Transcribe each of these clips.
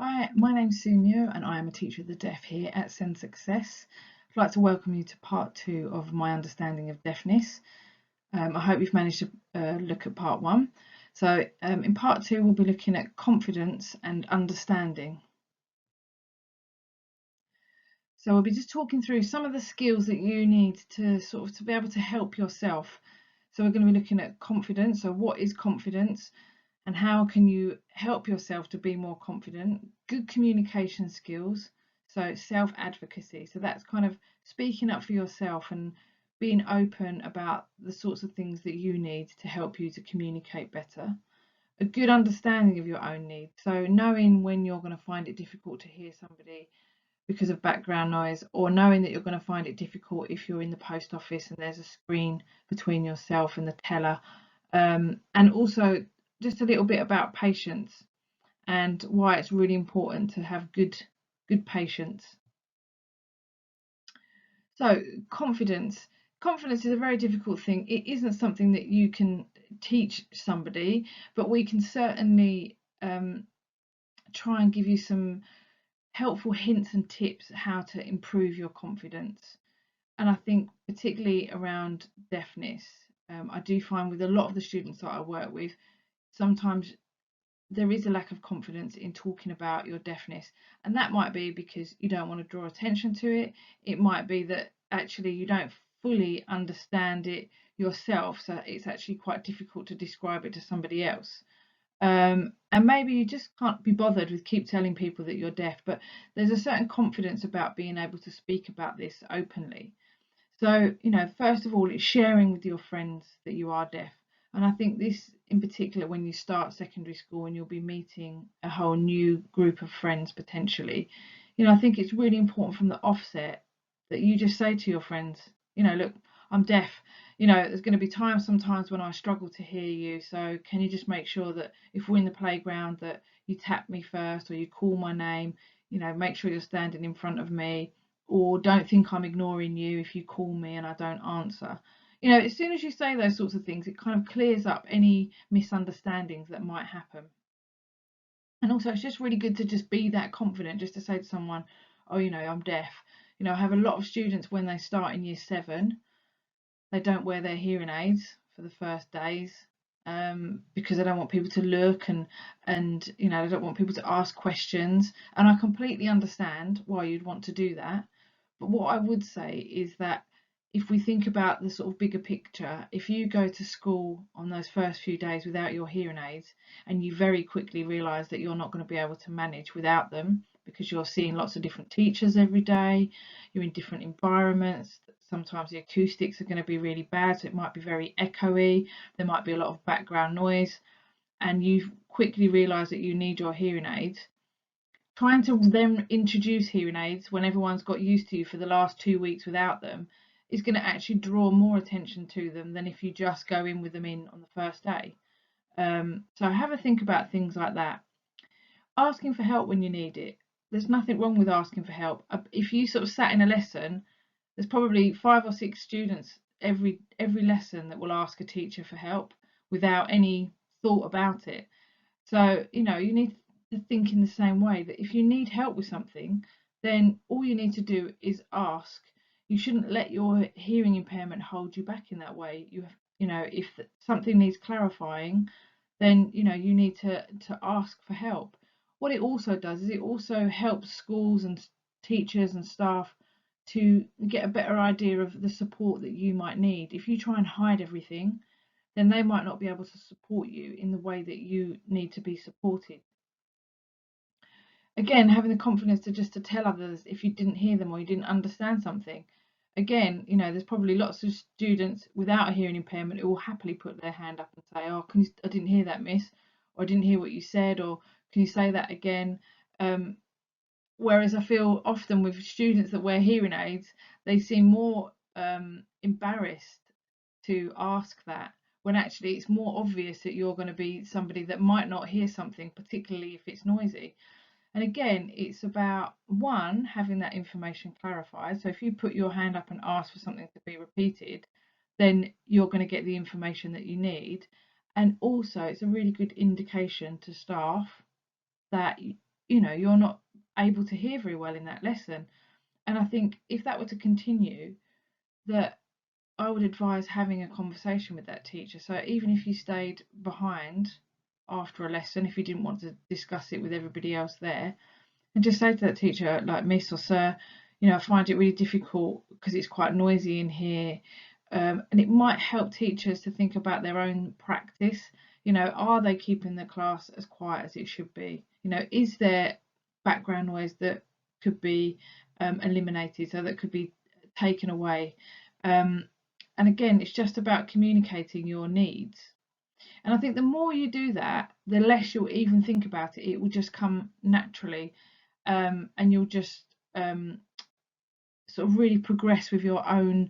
Hi, my name's Sunio and I am a teacher of the deaf here at SENDsuccess. I'd like to welcome you to part 2 of my understanding of deafness. I hope you've managed to look at part 1. So in part 2 we'll be looking at confidence and understanding. So we'll be just talking through some of the skills that you need to to be able to help yourself. So we're going to be looking at confidence. So what is confidence? And how can you help yourself to be more confident? Good communication skills, so self-advocacy. So that's kind of speaking up for yourself and being open about the sorts of things that you need to help you to communicate better. A good understanding of your own needs, so knowing when you're going to find it difficult to hear somebody because of background noise, or knowing that you're going to find it difficult if you're in the post office and there's a screen between yourself and the teller. And also just a little bit about patience and why it's really important to have good patience. So confidence is a very difficult thing. It isn't something that you can teach somebody, but we can certainly try and give you some helpful hints and tips how to improve your confidence. And I think particularly around deafness, I do find with a lot of the students that I work with, sometimes there is a lack of confidence in talking about your deafness, and that might be because you don't want to draw attention to it. It might be that actually you don't fully understand it yourself, so it's actually quite difficult to describe it to somebody else. And maybe you just can't be bothered with keep telling people that you're deaf, but there's a certain confidence about being able to speak about this openly. So, first of all, it's sharing with your friends that you are deaf. And I think this, in particular, when you start secondary school and you'll be meeting a whole new group of friends potentially, I think it's really important from the offset that you just say to your friends, look, I'm deaf. There's going to be times sometimes when I struggle to hear you. So can you just make sure that if we're in the playground that you tap me first or you call my name, make sure you're standing in front of me, or don't think I'm ignoring you if you call me and I don't answer. As soon as you say those sorts of things, it kind of clears up any misunderstandings that might happen. And also, it's just really good to just be that confident, just to say to someone, oh, I'm deaf. I have a lot of students when they start in year 7, they don't wear their hearing aids for the first days, because they don't want people to look, and they don't want people to ask questions. And I completely understand why you'd want to do that. But what I would say is that if we think about the sort of bigger picture, if you go to school on those first few days without your hearing aids and you very quickly realise that you're not going to be able to manage without them because you're seeing lots of different teachers every day, you're in different environments, sometimes the acoustics are going to be really bad, so it might be very echoey, there might be a lot of background noise, and you quickly realise that you need your hearing aids. Trying to then introduce hearing aids when everyone's got used to you for the last 2 weeks without them is going to actually draw more attention to them than if you just go in with them in on the first day. So have a think about things like that. Asking for help when you need it. There's nothing wrong with asking for help. If you sort of sat in a lesson, there's probably 5 or 6 students every lesson that will ask a teacher for help without any thought about it. So, you need to think in the same way that if you need help with something, then all you need to do is ask. You shouldn't let your hearing impairment hold you back in that way. If something needs clarifying, then you need to ask for help. What it also does is it also helps schools and teachers and staff to get a better idea of the support that you might need. If you try and hide everything, then they might not be able to support you in the way that you need to be supported. Again, having the confidence to tell others if you didn't hear them or you didn't understand something. Again, there's probably lots of students without a hearing impairment who will happily put their hand up and say, oh, I didn't hear that, miss, or I didn't hear what you said, or can you say that again? Whereas I feel often with students that wear hearing aids, they seem more embarrassed to ask that, when actually it's more obvious that you're going to be somebody that might not hear something, particularly if it's noisy. And again, it's about, one, having that information clarified. So if you put your hand up and ask for something to be repeated, then you're going to get the information that you need. And also, it's a really good indication to staff that you're not able to hear very well in that lesson. And I think if that were to continue, that I would advise having a conversation with that teacher. So even if you stayed behind after a lesson, if you didn't want to discuss it with everybody else there, and just say to that teacher, like, Miss or Sir, I find it really difficult because it's quite noisy in here. And it might help teachers to think about their own practice. Are they keeping the class as quiet as it should be? Is there background noise that could be eliminated, so that could be taken away? And again, it's just about communicating your needs. And I think the more you do that, the less you'll even think about it. It will just come naturally, and you'll just sort of really progress with your own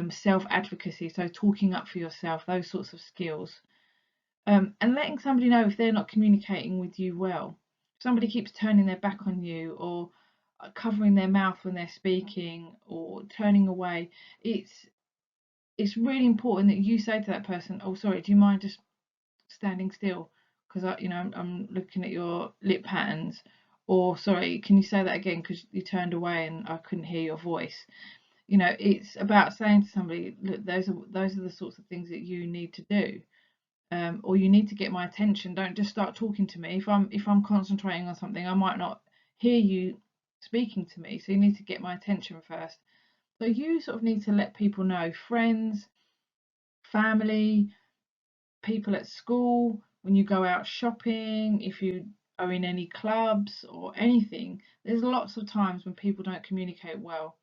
self-advocacy. So talking up for yourself, those sorts of skills, and letting somebody know if they're not communicating with you well. If somebody keeps turning their back on you, or covering their mouth when they're speaking, or turning away, it's really important that you say to that person, "Oh, sorry, do you mind just standing still? Because I'm looking at your lip patterns." Or, "Sorry, can you say that again? Because you turned away and I couldn't hear your voice." It's about saying to somebody, "Look, those are the sorts of things that you need to do." Or, "You need to get my attention. Don't just start talking to me. If I'm concentrating on something, I might not hear you speaking to me. So you need to get my attention first." So you sort of need to let people know, friends, family, people at school, when you go out shopping, if you are in any clubs or anything, there's lots of times when people don't communicate well.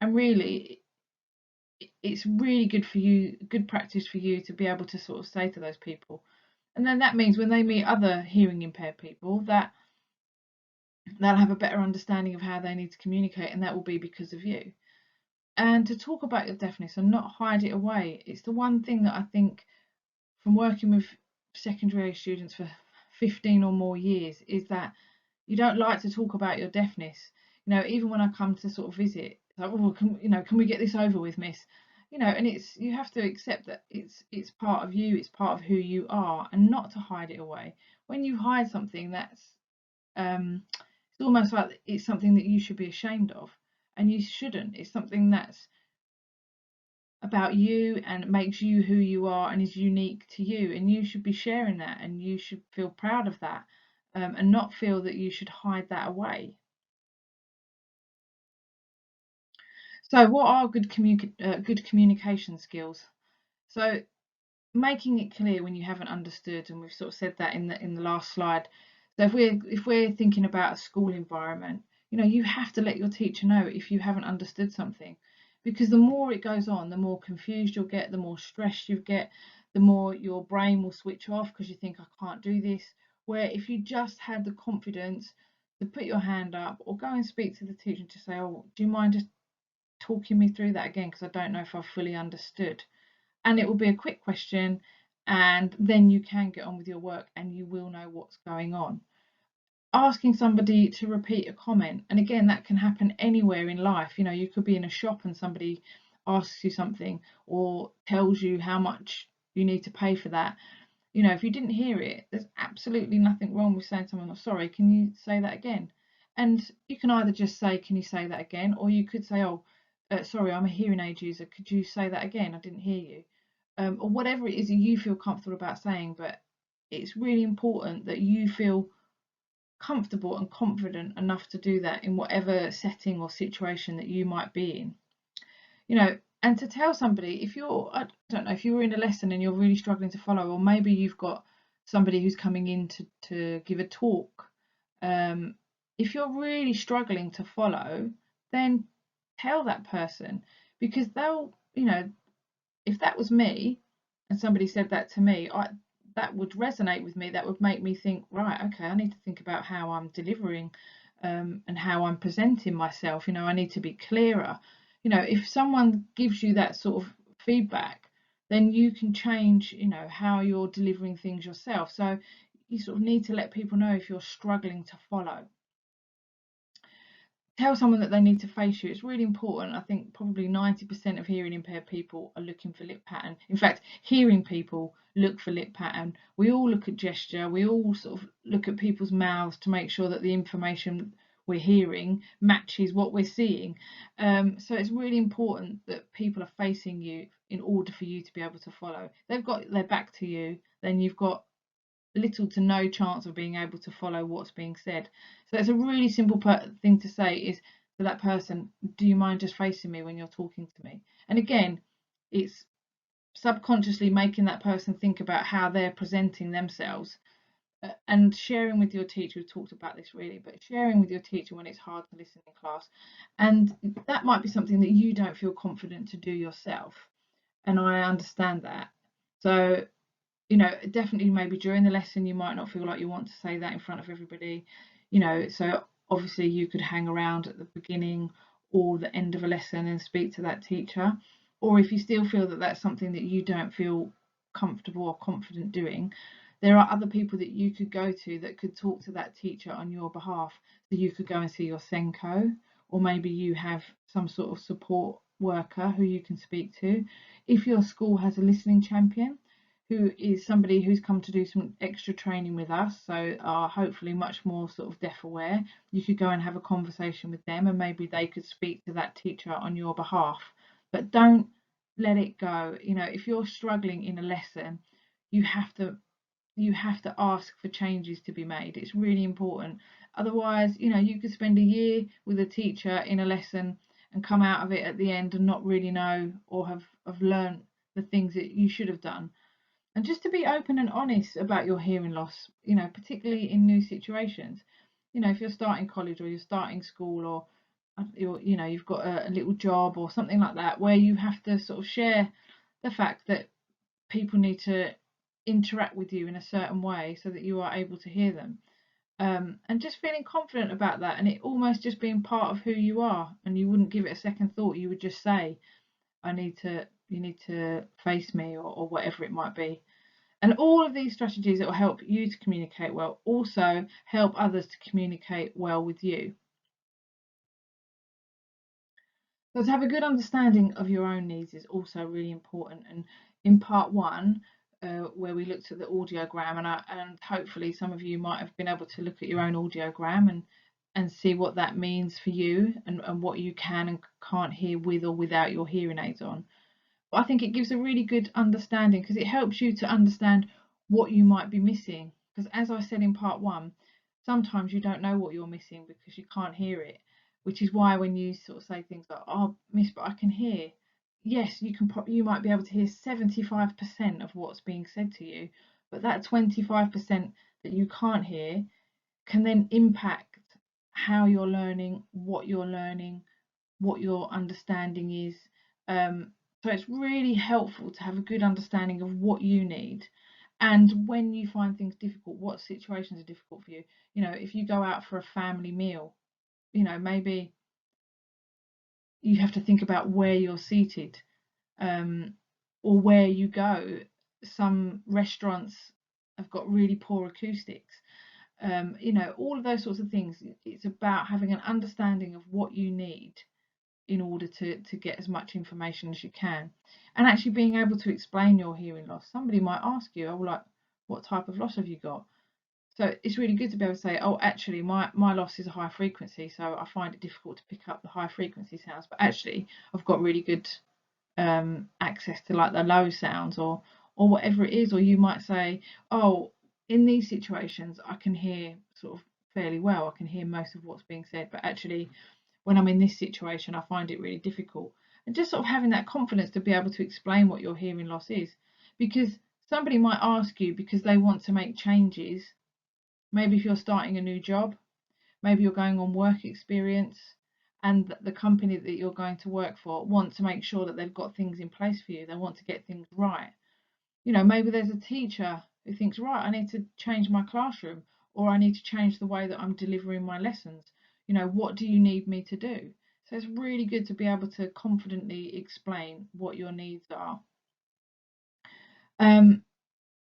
And really, it's really good practice for you to be able to sort of say to those people. And then that means when they meet other hearing impaired people, that they'll have a better understanding of how they need to communicate, and that will be because of you. And to talk about your deafness and not hide it away, it's the one thing that I think, from working with secondary students for 15 or more years, is that you don't like to talk about your deafness. Even when I come to sort of visit, like, "Oh, can we get this over with, Miss?" And you have to accept that it's part of you, it's part of who you are, and not to hide it away. When you hide something, it's almost like it's something that you should be ashamed of, and you shouldn't. It's something that's about you and makes you who you are and is unique to you, and you should be sharing that, and you should feel proud of that, and not feel that you should hide that away. So what are good communication skills? So making it clear when you haven't understood, and we've sort of said that in the last slide. So if we're thinking about a school environment, you have to let your teacher know if you haven't understood something, because the more it goes on, the more confused you'll get, the more stressed you get, the more your brain will switch off because you think, "I can't do this." Where if you just had the confidence to put your hand up or go and speak to the teacher and just say, "Oh, do you mind just talking me through that again, because I don't know if I've fully understood." And it will be a quick question, and then you can get on with your work and you will know what's going on. Asking somebody to repeat a comment, and again, that can happen anywhere in life. You could be in a shop and somebody asks you something or tells you how much you need to pay for that. If you didn't hear it, there's absolutely nothing wrong with saying to someone, "Oh, sorry, can you say that again?" And you can either just say, "Can you say that again?" Or you could say, "Oh, sorry, I'm a hearing aid user. Could you say that again? I didn't hear you." Or whatever it is that you feel comfortable about saying. But it's really important that you feel comfortable and confident enough to do that in whatever setting or situation that you might be in. And to tell somebody, if you're, I don't know, if you were in a lesson and you're really struggling to follow, or maybe you've got somebody who's coming in to give a talk, if you're really struggling to follow, then tell that person, because they'll, if that was me and somebody said that to me, that would resonate with me. That would make me think, right, okay, I need to think about how I'm delivering, and how I'm presenting myself. I need to be clearer. If someone gives you that sort of feedback, then you can change, how you're delivering things yourself. So you sort of need to let people know if you're struggling to follow. tell someone that they need to face you. It's really important. I think probably 90% of hearing impaired people are looking for lip pattern. In fact, hearing people look for lip pattern. We all look at gesture. We all sort of look at people's mouths to make sure that the information we're hearing matches what we're seeing. So it's really important that people are facing you in order for you to be able to follow. They've got their back to you, then you've got little to no chance of being able to follow what's being said. So it's a really simple thing to say is to that person, do you mind just facing me when you're talking to me? And again, it's subconsciously making that person think about how they're presenting themselves, and sharing with your teacher. We've talked about this really, but sharing with your teacher when it's hard to listen in class. And that might be something that you don't feel confident to do yourself. And I understand that. So definitely maybe during the lesson you might not feel like you want to say that in front of everybody, so obviously you could hang around at the beginning or the end of a lesson and speak to that teacher. Or if you still feel that that's something that you don't feel comfortable or confident doing, there are other people that you could go to that could talk to that teacher on your behalf. So you could go and see your SENCO, or maybe you have some sort of support worker who you can speak to. If your school has a listening champion, who is somebody who's come to do some extra training with us, so are hopefully much more sort of deaf aware, you could go and have a conversation with them, and maybe they could speak to that teacher on your behalf. But don't let it go. If you're struggling in a lesson, you have to ask for changes to be made. It's really important. Otherwise, you could spend a year with a teacher in a lesson and come out of it at the end and not really know or have learned the things that you should have done. And just to be open and honest about your hearing loss, particularly in new situations. If you're starting college or you're starting school, or you've got a little job or something like that, where you have to sort of share the fact that people need to interact with you in a certain way so that you are able to hear them. And just feeling confident about that, and it almost just being part of who you are, and you wouldn't give it a second thought. You would just say, you need to face me, or whatever it might be. And all of these strategies that will help you to communicate well also help others to communicate well with you. So to have a good understanding of your own needs is also really important. And in part one, where we looked at the audiogram, and hopefully some of you might have been able to look at your own audiogram and see what that means for you, and what you can and can't hear with or without your hearing aids on. But I think it gives a really good understanding, because it helps you to understand what you might be missing. Because as I said in part one, sometimes you don't know what you're missing because you can't hear it, which is why when you sort of say things like, "Oh, miss, but I can hear," yes, you might be able to hear 75% of what's being said to you, but that 25% that you can't hear can then impact how you're learning, what your understanding is. So it's really helpful to have a good understanding of what you need, and when you find things difficult, what situations are difficult for you. If you go out for a family meal, maybe you have to think about where you're seated, or where you go. Some restaurants have got really poor acoustics. All of those sorts of things. It's about having an understanding of what you need in order to get as much information as you can, and actually being able to explain your hearing loss. Somebody might ask you, "Oh, like, what type of loss have you got?" So it's really good to be able to say, "Oh, actually my loss is a high frequency, so I find it difficult to pick up the high frequency sounds, but actually I've got really good access to like the low sounds," or whatever it is. Or you might say, "Oh, in these situations I can hear sort of fairly well, I can hear most of what's being said, but actually when I'm in this situation, I find it really difficult." And just sort of having that confidence to be able to explain what your hearing loss is, because somebody might ask you because they want to make changes. Maybe if you're starting a new job, maybe you're going on work experience, and the company that you're going to work for want to make sure that they've got things in place for you. They want to get things right. Maybe there's a teacher who thinks, right, I need to change my classroom, or I need to change the way that I'm delivering my lessons. What do you need me to do? So it's really good to be able to confidently explain what your needs are.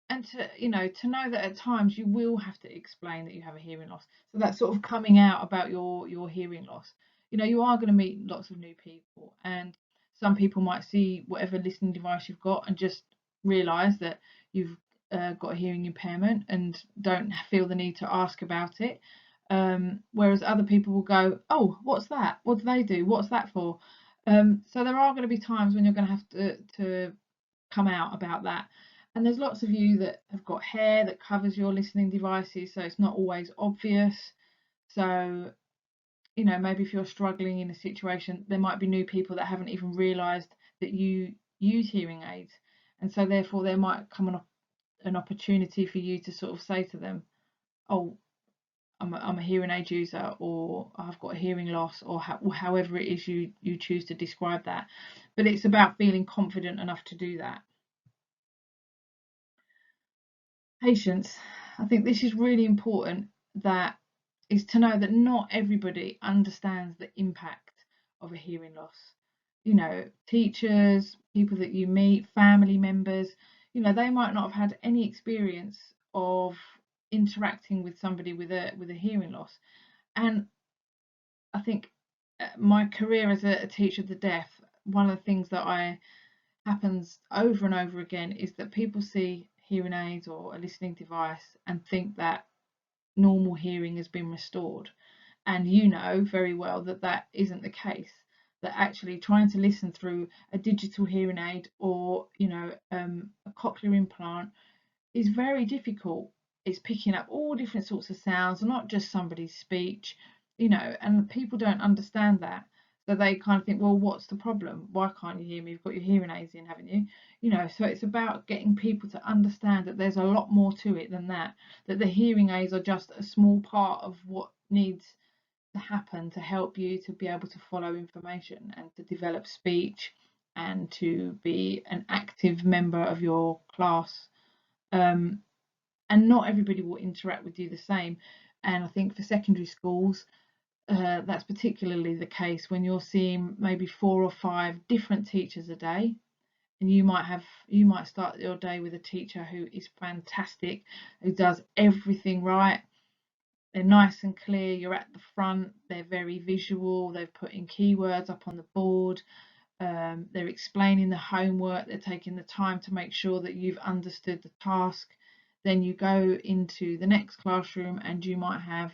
And to know that at times you will have to explain that you have a hearing loss. So that's sort of coming out about your hearing loss. you are going to meet lots of new people, and some people might see whatever listening device you've got and just realize that you've got a hearing impairment and don't feel the need to ask about it. Whereas other people will go, oh, what's that? What do they do? What's that for? So there are going to be times when you're going to have to come out about that. And there's lots of you that have got hair that covers your listening devices, so it's not always obvious. So, maybe if you're struggling in a situation, there might be new people that haven't even realised that you use hearing aids. And so therefore there might come an opportunity for you to sort of say to them, oh, I'm a hearing aid user, or I've got a hearing loss, or however it is you choose to describe that. But it's about feeling confident enough to do that. Patience. I think this is really important, that is to know that not everybody understands the impact of a hearing loss. Teachers, people that you meet, family members, they might not have had any experience of interacting with somebody with a hearing loss. And I think my career as a teacher of the deaf, one of the things that happens over and over again is that people see hearing aids or a listening device and think that normal hearing has been restored. And you know very well that that isn't the case, that actually trying to listen through a digital hearing aid or a cochlear implant is very difficult. It's picking up all different sorts of sounds, not just somebody's speech, and people don't understand that. So they kind of think, well, what's the problem? Why can't you hear me? You've got your hearing aids in, haven't you? So it's about getting people to understand that there's a lot more to it than that, that the hearing aids are just a small part of what needs to happen to help you to be able to follow information and to develop speech and to be an active member of your class. And not everybody will interact with you the same. And I think for secondary schools, that's particularly the case when you're seeing maybe 4 or 5 different teachers a day, and you might start your day with a teacher who is fantastic, who does everything right. They're nice and clear, you're at the front, they're very visual, they've put in keywords up on the board, they're explaining the homework, they're taking the time to make sure that you've understood the task. Then you go into the next classroom and you might have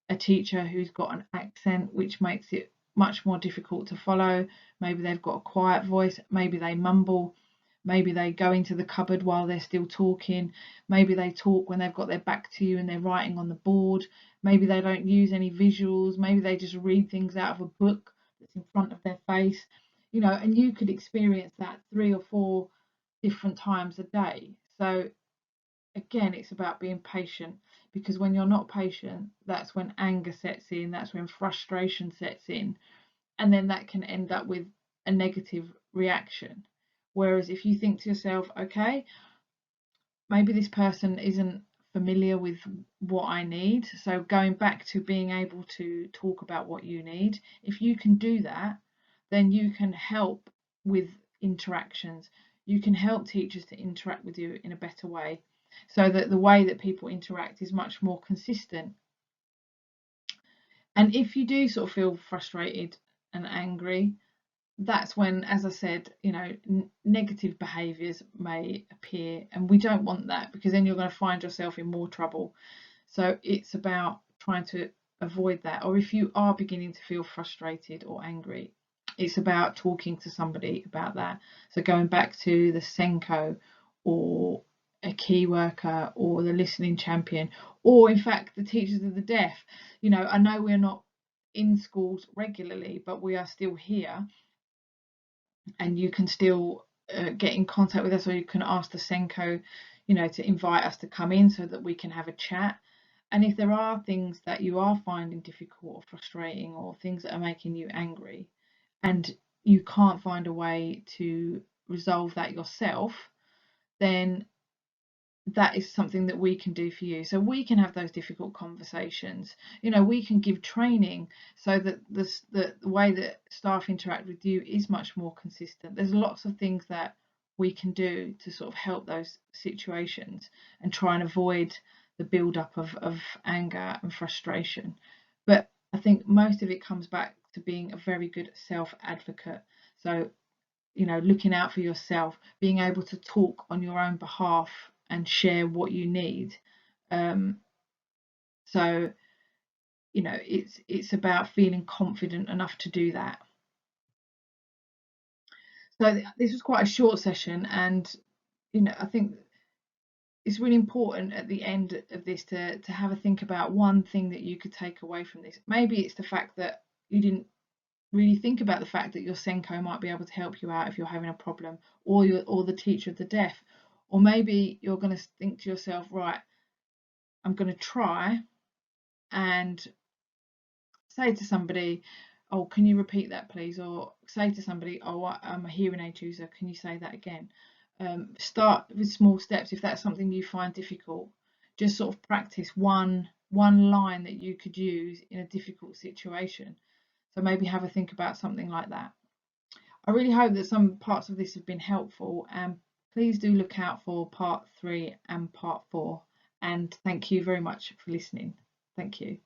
a teacher who's got an accent which makes it much more difficult to follow. Maybe they've got a quiet voice, maybe they mumble, maybe they go into the cupboard while they're still talking, maybe they talk when they've got their back to you and they're writing on the board, maybe they don't use any visuals, maybe they just read things out of a book that's in front of their face, and you could experience that 3 or 4 different times a day. So again, it's about being patient, because when you're not patient, that's when anger sets in, that's when frustration sets in, and then that can end up with a negative reaction. Whereas if you think to yourself, okay, maybe this person isn't familiar with what I need, so going back to being able to talk about what you need, if you can do that, then you can help with interactions. You can help teachers to interact with you in a better way, so that the way that people interact is much more consistent. And if you do sort of feel frustrated and angry, that's when, as I said, negative behaviours may appear, and we don't want that, because then you're going to find yourself in more trouble. So it's about trying to avoid that. Or if you are beginning to feel frustrated or angry, it's about talking to somebody about that. So going back to the SENCO, or a key worker, or the listening champion, or in fact the teachers of the deaf. I know we're not in schools regularly, but we are still here, and you can still get in contact with us, or you can ask the SENCO, to invite us to come in so that we can have a chat. And if there are things that you are finding difficult or frustrating, or things that are making you angry, and you can't find a way to resolve that yourself, then that is something that we can do for you. So we can have those difficult conversations. We can give training so that the way that staff interact with you is much more consistent. There's lots of things that we can do to sort of help those situations and try and avoid the build-up of anger and frustration. But I think most of it comes back to being a very good self-advocate. So, you know, looking out for yourself, being able to talk on your own behalf and share what you need. So, you know, it's about feeling confident enough to do that. So this was quite a short session, and you know, I think it's really important at the end of this to have a think about one thing that you could take away from this. Maybe it's the fact that you didn't really think about the fact that your Senko might be able to help you out if you're having a problem, or the teacher of the deaf. Or maybe you're going to think to yourself, right, I'm going to try and say to somebody, oh, can you repeat that please? Or say to somebody, oh, I'm a hearing aid user, can you say that again? Start with small steps if that's something you find difficult. Just sort of practice one line that you could use in a difficult situation. So maybe have a think about something like that. I really hope that some parts of this have been helpful, and please do look out for part 3 and part 4. And thank you very much for listening. Thank you.